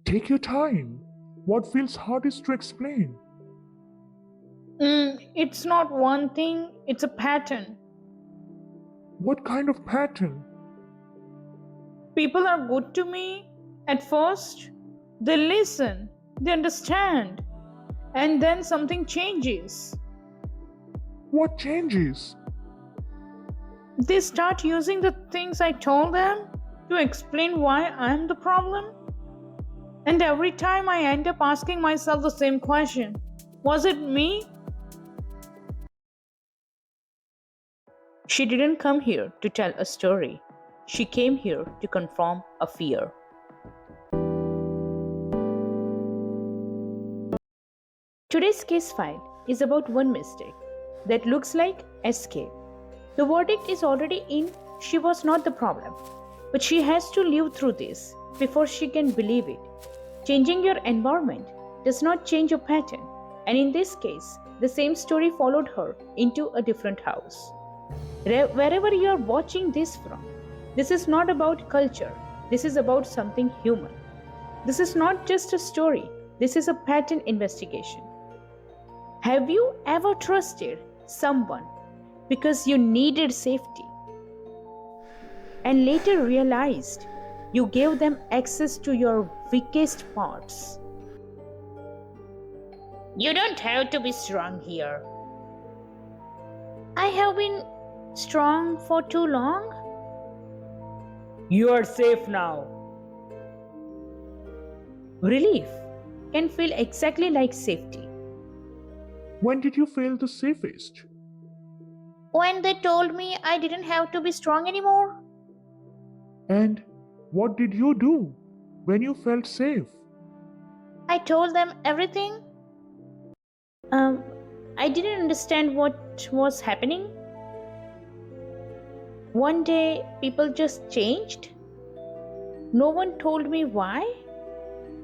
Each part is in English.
Take your time. What feels hardest to explain? It's not one thing, it's a pattern. What kind of pattern? People are good to me at first, they listen, they understand, and then something changes. What changes? They start using the things I told them to explain why I'm the problem. And every time I end up asking myself the same question: was it me? She didn't come here to tell a story. She came here to confirm a fear. Today's case file is about one mistake that looks like escape. The verdict is already in. She was not the problem, but she has to live through this before she can believe it. Changing your environment does not change your pattern, and in this case, the same story followed her into a different house. Wherever you are watching this from, this is not about culture, this is about something human. This is not just a story, this is a pattern investigation. Have you ever trusted someone because you needed safety and later realized you gave them access to your weakest parts? You don't have to be strong here. I have been strong for too long. You are safe now. Relief can feel exactly like safety. When did you feel the safest? When they told me I didn't have to be strong anymore, And what did you do when you felt safe? I told them everything. Um, I didn't understand what was happening. One day, people just changed. No one told me why.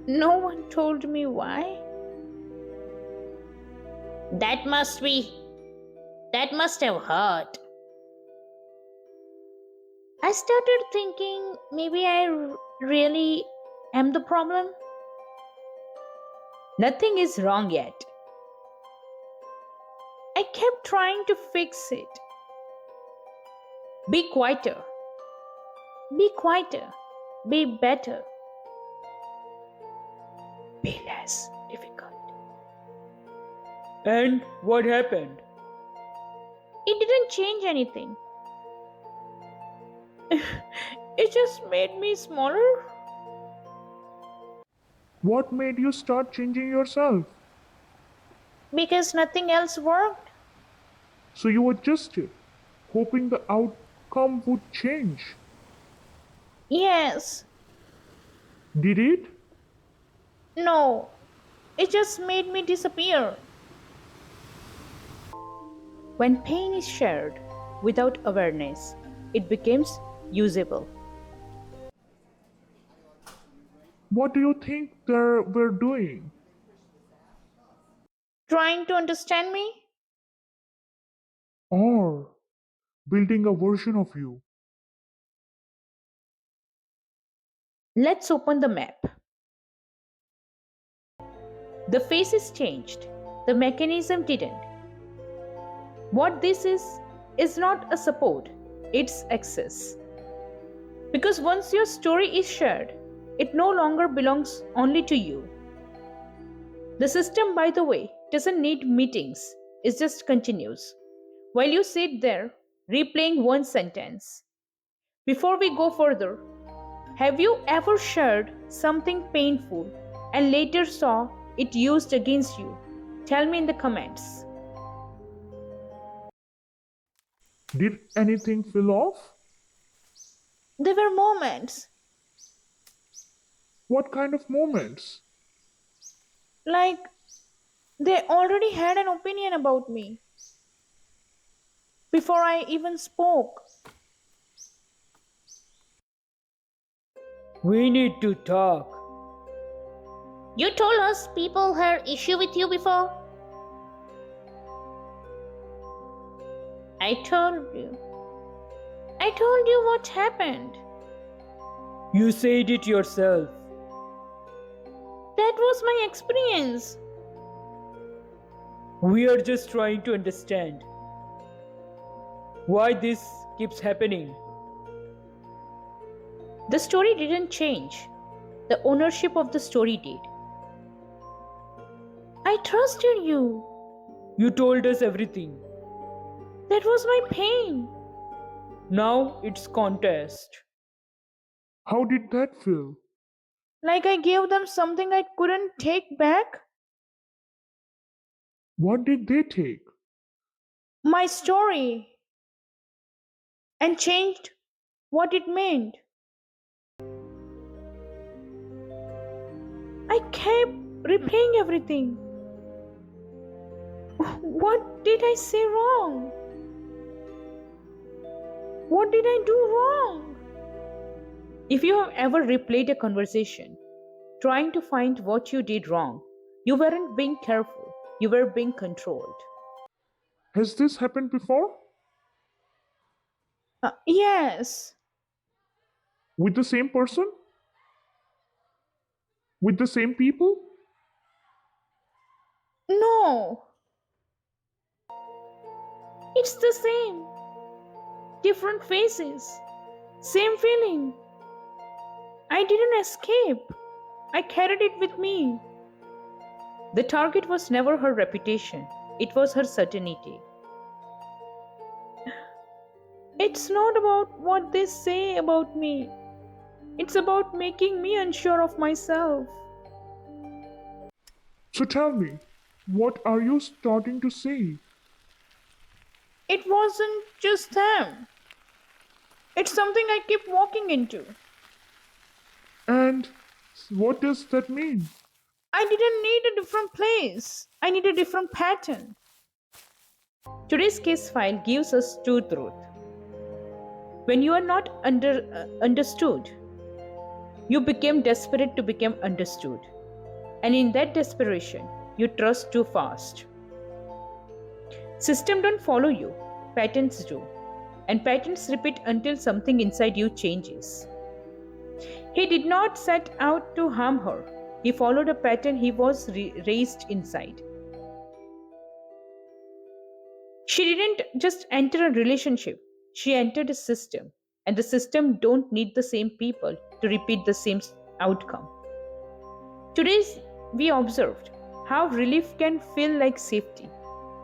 No one told me why. That must have hurt. I started thinking maybe I really am the problem. Nothing is wrong yet. I kept trying to fix it. Be quieter. Be quieter. Be better. Be less difficult. And what happened? It didn't change anything. It just made me smaller. What made you start changing yourself? Because nothing else worked. So you adjusted, hoping the outcome would change. Yes. Did it? No. It just made me disappear. When pain is shared without awareness, it becomes usable. What do you think they were doing? Trying to understand me? Or building a version of you? Let's open the map. The face is changed. The mechanism didn't. What this is not a support, it's access. Because once your story is shared, it no longer belongs only to you. The system, by the way, doesn't need meetings, it just continues. While you sit there, replaying one sentence. Before we go further, have you ever shared something painful and later saw it used against you? Tell me in the comments. Did anything feel off? There were moments What kind of moments? like they already had an opinion about me before I even spoke. We need to talk. You told us people had issue with you before. I told you. I told you what happened. You said it yourself. That was my experience. We are just trying to understand why this keeps happening. The story didn't change. The ownership of the story did. I trusted you. You told us everything. That was my pain. Now it's contest. How did that feel? Like I gave them something I couldn't take back. What did they take? My story. And changed what it meant. I kept replaying everything. What did I say wrong? What did I do wrong? If you have ever replayed a conversation, trying to find what you did wrong, you weren't being careful, you were being controlled. Has this happened before? Yes. With the same person? With the same people? No. It's the same. Different faces. Same feeling. I didn't escape. I carried it with me. The target was never her reputation, it was her certainty. It's not about what they say about me, it's about making me unsure of myself. So tell me, what are you starting to see? It wasn't just them, it's something I keep walking into. And what does that mean? I didn't need a different place, I need a different pattern. Today's case file gives us two truths. When you are not understood, you became desperate to become understood. And in that desperation, you trust too fast. Systems don't follow you, patterns do. And patterns repeat until something inside you changes. He did not set out to harm her. He followed a pattern he was raised inside. She didn't just enter a relationship, she entered a system. And the system don't need the same people to repeat the same outcome. Today, we observed how relief can feel like safety,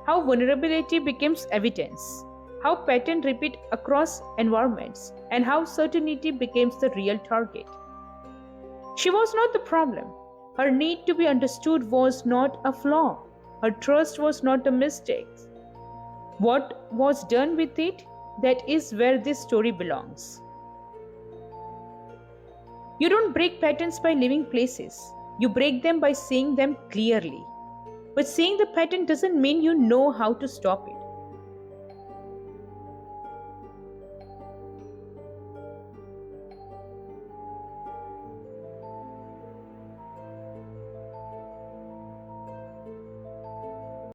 how vulnerability becomes evidence, how pattern repeat across environments, and how certainty becomes the real target. She was not the problem. Her need to be understood was not a flaw. Her trust was not a mistake. What was done with it, that is where this story belongs. You don't break patterns by leaving places. You break them by seeing them clearly. But seeing the pattern doesn't mean you know how to stop it.